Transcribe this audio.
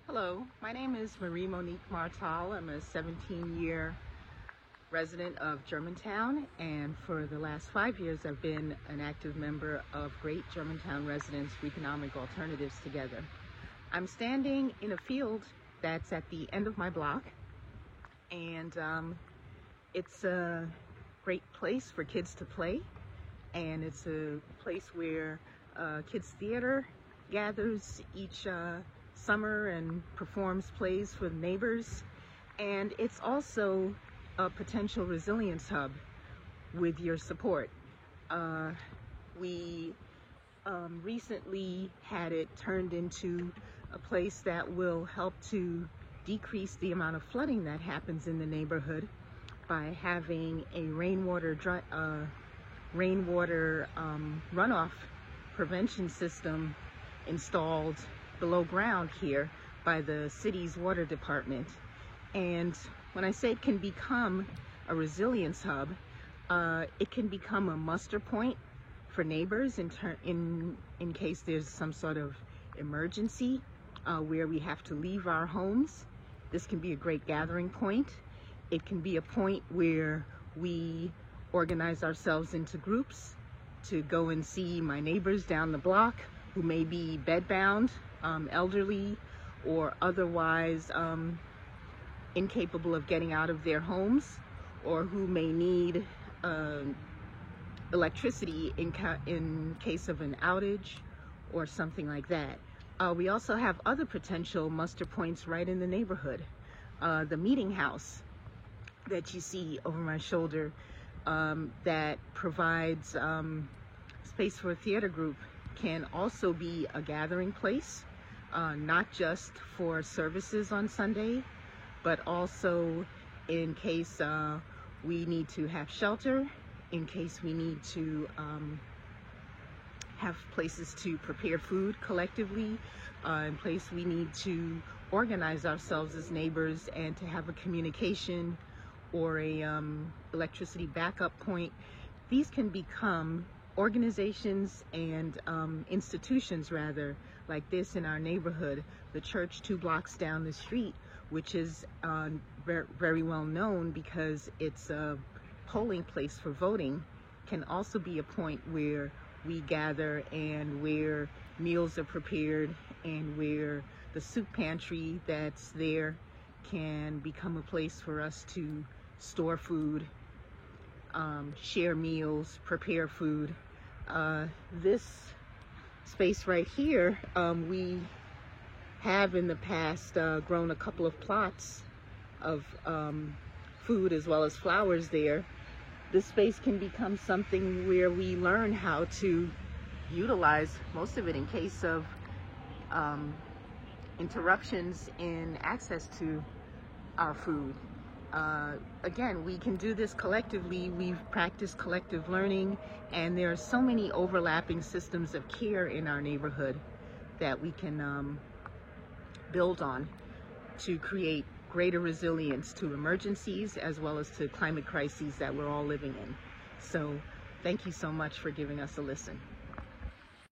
Hello, my name is Marie Monique Martal. I'm a 17-year resident of Germantown, and for the last 5 years I've been an active member of Great Germantown Residents for Economic Alternatives Together. I'm standing in a field that's at the end of my block, and it's a great place for kids to play, and it's a place where Kids Theater gathers each summer and performs plays for the neighbors, and it's also a potential resilience hub with your support. We recently had it turned into a place that will help to decrease the amount of flooding that happens in the neighborhood by having a rainwater runoff prevention system installed below ground here by the city's water department. And when I say it can become a resilience hub, it can become a muster point for neighbors in case there's some sort of emergency where we have to leave our homes. This can be a great gathering point. It can be a point where we organize ourselves into groups to go and see my neighbors down the block who may be bedbound, elderly, or otherwise incapable of getting out of their homes, or who may need electricity in case of an outage or something like that. We also have other potential muster points right in the neighborhood. The meeting house that you see over my shoulder that provides space for a theater group can also be a gathering place, not just for services on Sunday, but also in case we need to have shelter, in case we need to have places to prepare food collectively, in place we need to organize ourselves as neighbors and to have a communication or a electricity backup point. These can become organizations and institutions, rather, like this in our neighborhood. The church 2 blocks down the street, which is very well known because it's a polling place for voting, can also be a point where we gather and where meals are prepared, and where the soup pantry that's there can become a place for us to store food, share meals, prepare food. This space right here, we have in the past grown a couple of plots of food as well as flowers there. This space can become something where we learn how to utilize most of it in case of interruptions in access to our food. Again, we can do this collectively. We've practiced collective learning, and there are so many overlapping systems of care in our neighborhood that we can build on to create greater resilience to emergencies as well as to climate crises that we're all living in. So thank you so much for giving us a listen.